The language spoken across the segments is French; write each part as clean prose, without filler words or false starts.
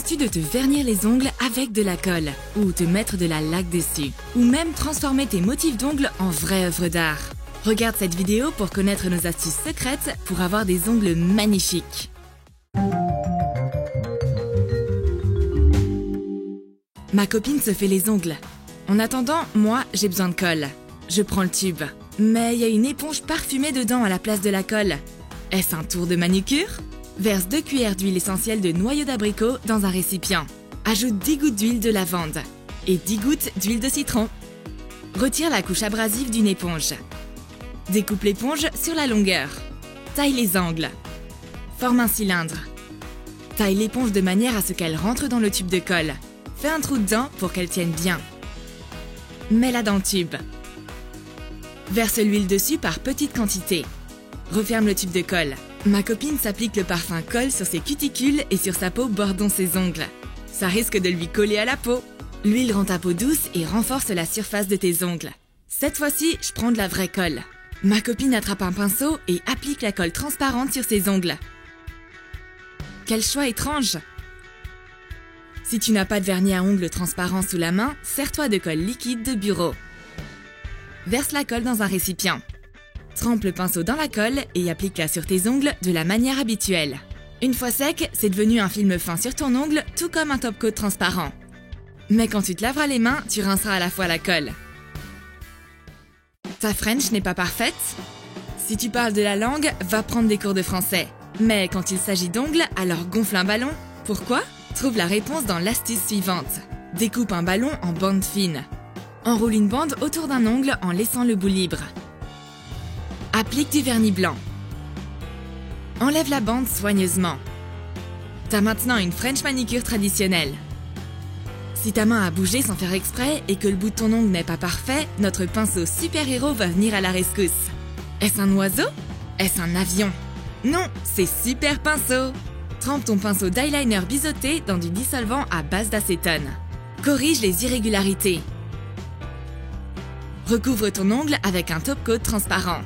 rêves-tu de te vernir les ongles avec de la colle ou te mettre de la laque dessus? Ou même transformer tes motifs d'ongles en vraies œuvres d'art? Regarde cette vidéo pour connaître nos astuces secrètes pour avoir des ongles magnifiques. Ma copine se fait les ongles. En attendant, moi, j'ai besoin de colle. Je prends le tube. Mais il y a une éponge parfumée dedans à la place de la colle. Est-ce un tour de manucure? Verse 2 cuillères d'huile essentielle de noyau d'abricot dans un récipient. Ajoute 10 gouttes d'huile de lavande et 10 gouttes d'huile de citron. Retire la couche abrasive d'une éponge. Découpe l'éponge sur la longueur. Taille les angles. Forme un cylindre. Taille l'éponge de manière à ce qu'elle rentre dans le tube de colle. Fais un trou dedans pour qu'elle tienne bien. Mets-la dans le tube. Verse l'huile dessus par petites quantités. Referme le tube de colle. Ma copine s'applique le parfum colle sur ses cuticules et sur sa peau bordant ses ongles. Ça risque de lui coller à la peau. L'huile rend ta peau douce et renforce la surface de tes ongles. Cette fois-ci, je prends de la vraie colle. Ma copine attrape un pinceau et applique la colle transparente sur ses ongles. Quel choix étrange! Si tu n'as pas de vernis à ongles transparent sous la main, sers-toi de colle liquide de bureau. Verse la colle dans un récipient. Trempe le pinceau dans la colle et applique-la sur tes ongles de la manière habituelle. Une fois sec, c'est devenu un film fin sur ton ongle, tout comme un top coat transparent. Mais quand tu te laveras les mains, tu rinceras à la fois la colle. Ta French n'est pas parfaite? Si tu parles de la langue, va prendre des cours de français. Mais quand il s'agit d'ongles, alors gonfle un ballon. Pourquoi? Trouve la réponse dans l'astuce suivante. Découpe un ballon en bandes fines. Enroule une bande autour d'un ongle en laissant le bout libre. Applique du vernis blanc. Enlève la bande soigneusement. T'as maintenant une French manicure traditionnelle. Si ta main a bougé sans faire exprès et que le bout de ton ongle n'est pas parfait, notre pinceau super-héros va venir à la rescousse. Est-ce un oiseau? Est-ce un avion? Non, c'est Super Pinceau. Trempe ton pinceau d'eyeliner biseauté dans du dissolvant à base d'acétone. Corrige les irrégularités. Recouvre ton ongle avec un top coat transparent.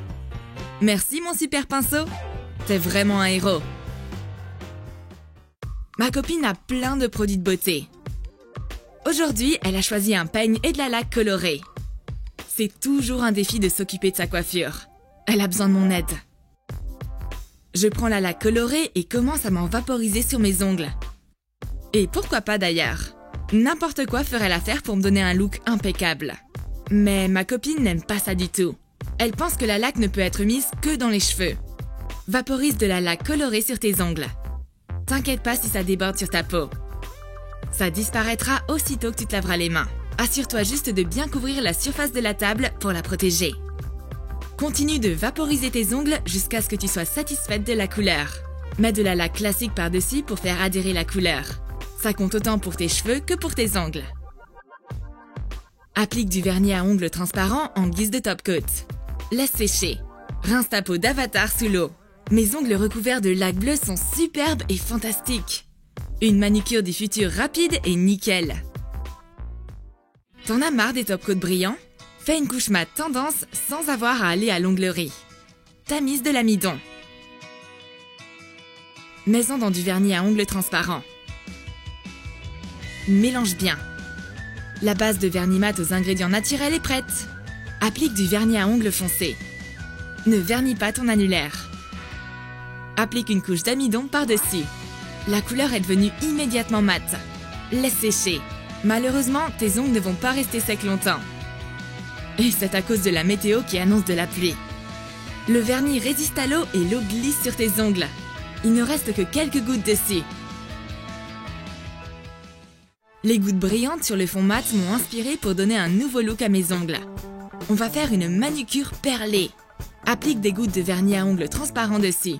Merci mon super pinceau, t'es vraiment un héros. Ma copine a plein de produits de beauté. Aujourd'hui, elle a choisi un peigne et de la laque colorée. C'est toujours un défi de s'occuper de sa coiffure. Elle a besoin de mon aide. Je prends la laque colorée et commence à m'en vaporiser sur mes ongles. Et pourquoi pas d'ailleurs? N'importe quoi ferait l'affaire pour me donner un look impeccable. Mais ma copine n'aime pas ça du tout. Elle pense que la laque ne peut être mise que dans les cheveux. Vaporise de la laque colorée sur tes ongles. T'inquiète pas si ça déborde sur ta peau. Ça disparaîtra aussitôt que tu te laveras les mains. Assure-toi juste de bien couvrir la surface de la table pour la protéger. Continue de vaporiser tes ongles jusqu'à ce que tu sois satisfaite de la couleur. Mets de la laque classique par-dessus pour faire adhérer la couleur. Ça compte autant pour tes cheveux que pour tes ongles. Applique du vernis à ongles transparent en guise de top coat. Laisse sécher. Rince ta peau d'avatar sous l'eau. Mes ongles recouverts de laque bleue sont superbes et fantastiques. Une manucure du futur rapide et nickel. T'en as marre des top coats brillants? Fais une couche mat tendance sans avoir à aller à l'onglerie. Tamise de l'amidon. Mets-en dans du vernis à ongles transparent. Mélange bien. La base de vernis mat aux ingrédients naturels est prête. Applique du vernis à ongles foncé. Ne vernis pas ton annulaire. Applique une couche d'amidon par-dessus. La couleur est devenue immédiatement mate. Laisse sécher. Malheureusement, tes ongles ne vont pas rester secs longtemps. Et c'est à cause de la météo qui annonce de la pluie. Le vernis résiste à l'eau et l'eau glisse sur tes ongles. Il ne reste que quelques gouttes dessus. Les gouttes brillantes sur le fond mat m'ont inspiré pour donner un nouveau look à mes ongles. On va faire une manucure perlée. Applique des gouttes de vernis à ongles transparent dessus.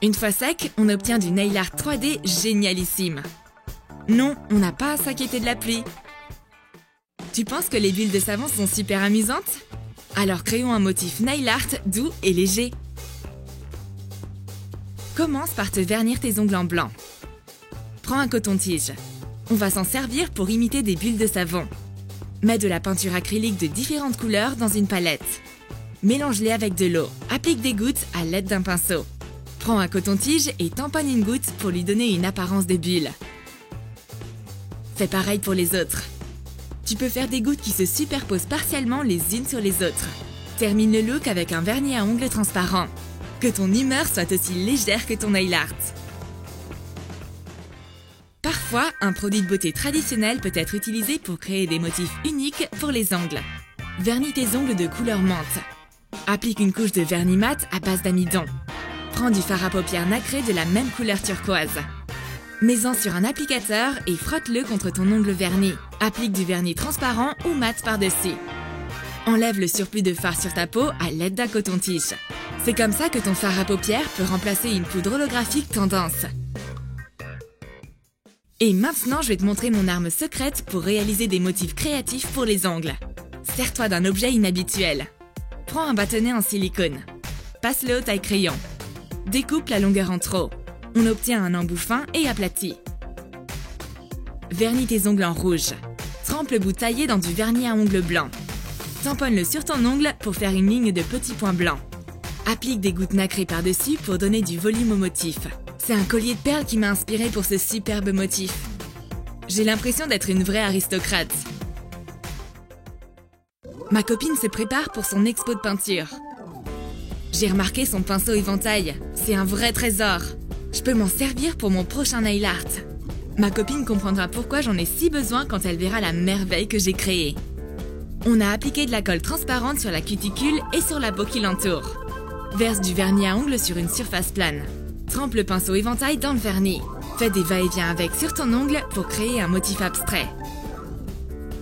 Une fois sec, on obtient du nail art 3D génialissime. Non, on n'a pas à s'inquiéter de la pluie. Tu penses que les bulles de savon sont super amusantes? Alors créons un motif nail art doux et léger. Commence par te vernir tes ongles en blanc. Prends un coton-tige. On va s'en servir pour imiter des bulles de savon. Mets de la peinture acrylique de différentes couleurs dans une palette. Mélange-les avec de l'eau. Applique des gouttes à l'aide d'un pinceau. Prends un coton-tige et tamponne une goutte pour lui donner une apparence de bulle. Fais pareil pour les autres. Tu peux faire des gouttes qui se superposent partiellement les unes sur les autres. Termine le look avec un vernis à ongles transparent. Que ton humeur soit aussi légère que ton nail art. Parfois, un produit de beauté traditionnel peut être utilisé pour créer des motifs uniques pour les ongles. Vernis tes ongles de couleur menthe. Applique une couche de vernis mat à base d'amidon. Prends du fard à paupières nacré de la même couleur turquoise. Mets-en sur un applicateur et frotte-le contre ton ongle verni. Applique du vernis transparent ou mat par-dessus. Enlève le surplus de fard sur ta peau à l'aide d'un coton-tige. C'est comme ça que ton fard à paupières peut remplacer une poudre holographique tendance. Et maintenant, je vais te montrer mon arme secrète pour réaliser des motifs créatifs pour les ongles. Sers-toi d'un objet inhabituel. Prends un bâtonnet en silicone. Passe-le au taille-crayon. Découpe la longueur en trop. On obtient un embout fin et aplati. Vernis tes ongles en rouge. Trempe le bout taillé dans du vernis à ongles blanc. Tamponne-le sur ton ongle pour faire une ligne de petits points blancs. Applique des gouttes nacrées par-dessus pour donner du volume au motif. C'est un collier de perles qui m'a inspiré pour ce superbe motif. J'ai l'impression d'être une vraie aristocrate. Ma copine se prépare pour son expo de peinture. J'ai remarqué son pinceau éventail. C'est un vrai trésor. Je peux m'en servir pour mon prochain nail art. Ma copine comprendra pourquoi j'en ai si besoin quand elle verra la merveille que j'ai créée. On a appliqué de la colle transparente sur la cuticule et sur la peau qui l'entoure. Verse du vernis à ongles sur une surface plane. Trempe le pinceau éventail dans le vernis. Fais des va-et-vient avec sur ton ongle pour créer un motif abstrait.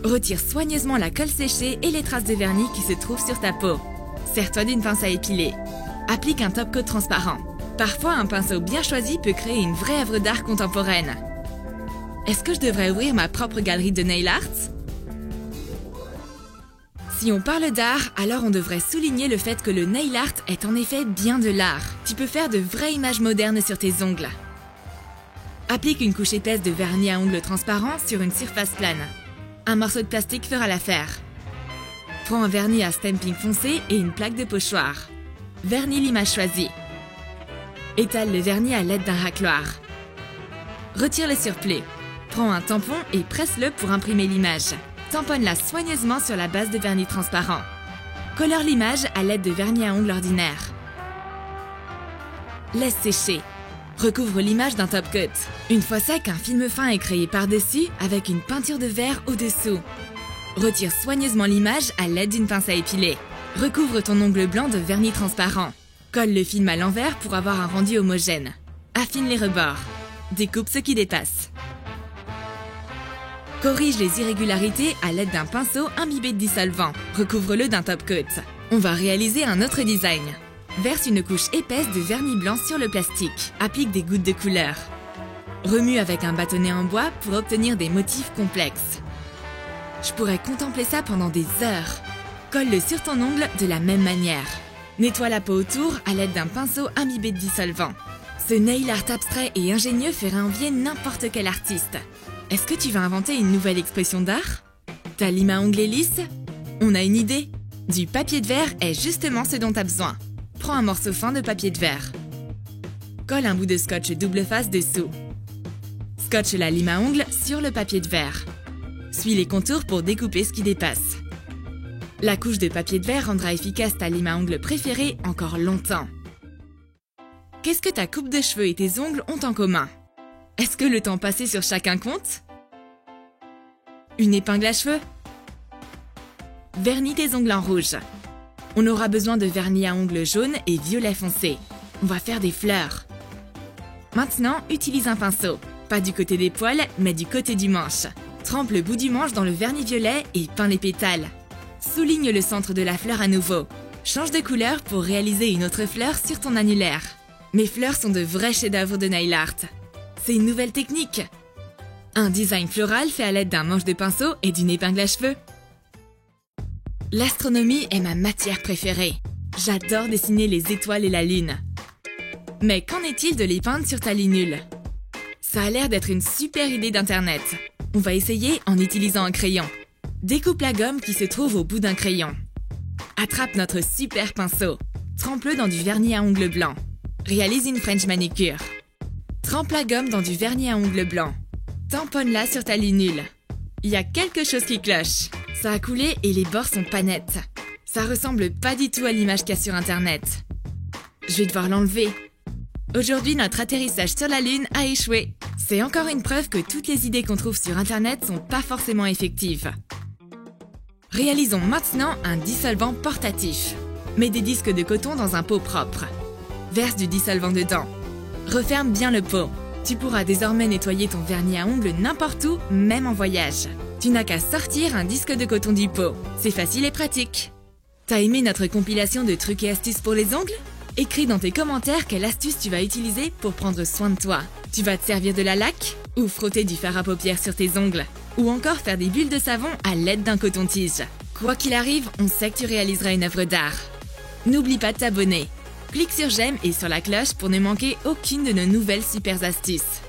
Retire soigneusement la colle séchée et les traces de vernis qui se trouvent sur ta peau. Sers-toi d'une pince à épiler. Applique un top coat transparent. Parfois, un pinceau bien choisi peut créer une vraie œuvre d'art contemporaine. Est-ce que je devrais ouvrir ma propre galerie de nail art? Si on parle d'art, alors on devrait souligner le fait que le nail art est en effet bien de l'art. Tu peux faire de vraies images modernes sur tes ongles. Applique une couche épaisse de vernis à ongles transparent sur une surface plane. Un morceau de plastique fera l'affaire. Prends un vernis à stamping foncé et une plaque de pochoir. Vernis l'image choisie. Étale le vernis à l'aide d'un racloir. Retire le surplus. Prends un tampon et presse-le pour imprimer l'image. Tamponne-la soigneusement sur la base de vernis transparent. Colore l'image à l'aide de vernis à ongles ordinaire. Laisse sécher. Recouvre l'image d'un top coat. Une fois sec, un film fin est créé par-dessus avec une peinture de verre au-dessous. Retire soigneusement l'image à l'aide d'une pince à épiler. Recouvre ton ongle blanc de vernis transparent. Colle le film à l'envers pour avoir un rendu homogène. Affine les rebords. Découpe ce qui dépasse. Corrige les irrégularités à l'aide d'un pinceau imbibé de dissolvant. Recouvre-le d'un top coat. On va réaliser un autre design. Verse une couche épaisse de vernis blanc sur le plastique. Applique des gouttes de couleur. Remue avec un bâtonnet en bois pour obtenir des motifs complexes. Je pourrais contempler ça pendant des heures. Colle-le sur ton ongle de la même manière. Nettoie la peau autour à l'aide d'un pinceau imbibé de dissolvant. Ce nail art abstrait et ingénieux ferait envier n'importe quel artiste. Est-ce que tu vas inventer une nouvelle expression d'art? Ta lime à ongles est lisse? On a une idée. Du papier de verre est justement ce dont tu as besoin. Prends un morceau fin de papier de verre. Colle un bout de scotch double face dessous. Scotche la lime à ongles sur le papier de verre. Suis les contours pour découper ce qui dépasse. La couche de papier de verre rendra efficace ta lime à ongles préférée encore longtemps. Qu'est-ce que ta coupe de cheveux et tes ongles ont en commun? Est-ce que le temps passé sur chacun compte? Une épingle à cheveux? Vernis tes ongles en rouge. On aura besoin de vernis à ongles jaune et violet foncé. On va faire des fleurs. Maintenant, utilise un pinceau. Pas du côté des poils, mais du côté du manche. Trempe le bout du manche dans le vernis violet et peins les pétales. Souligne le centre de la fleur à nouveau. Change de couleur pour réaliser une autre fleur sur ton annulaire. Mes fleurs sont de vrais chefs-d'œuvre de nail art. C'est une nouvelle technique. Un design floral fait à l'aide d'un manche de pinceau et d'une épingle à cheveux. L'astronomie est ma matière préférée. J'adore dessiner les étoiles et la lune. Mais qu'en est-il de les peindre sur ta linule? Ça a l'air d'être une super idée d'internet. On va essayer en utilisant un crayon. Découpe la gomme qui se trouve au bout d'un crayon. Attrape notre super pinceau. Trempe-le dans du vernis à ongles blanc. Réalise une French manicure. Trempe la gomme dans du vernis à ongles blanc. Tamponne-la sur ta lunule. Il y a quelque chose qui cloche. Ça a coulé et les bords sont pas nets. Ça ressemble pas du tout à l'image qu'il y a sur internet. Je vais devoir l'enlever. Aujourd'hui, notre atterrissage sur la Lune a échoué. C'est encore une preuve que toutes les idées qu'on trouve sur internet sont pas forcément effectives. Réalisons maintenant un dissolvant portatif. Mets des disques de coton dans un pot propre. Verse du dissolvant dedans. Referme bien le pot. Tu pourras désormais nettoyer ton vernis à ongles n'importe où, même en voyage. Tu n'as qu'à sortir un disque de coton du pot. C'est facile et pratique. T'as aimé notre compilation de trucs et astuces pour les ongles? Écris dans tes commentaires quelle astuce tu vas utiliser pour prendre soin de toi. Tu vas te servir de la laque? Ou frotter du fard à paupières sur tes ongles? Ou encore faire des bulles de savon à l'aide d'un coton-tige? Quoi qu'il arrive, on sait que tu réaliseras une œuvre d'art. N'oublie pas de t'abonner. Clique sur j'aime et sur la cloche pour ne manquer aucune de nos nouvelles super astuces.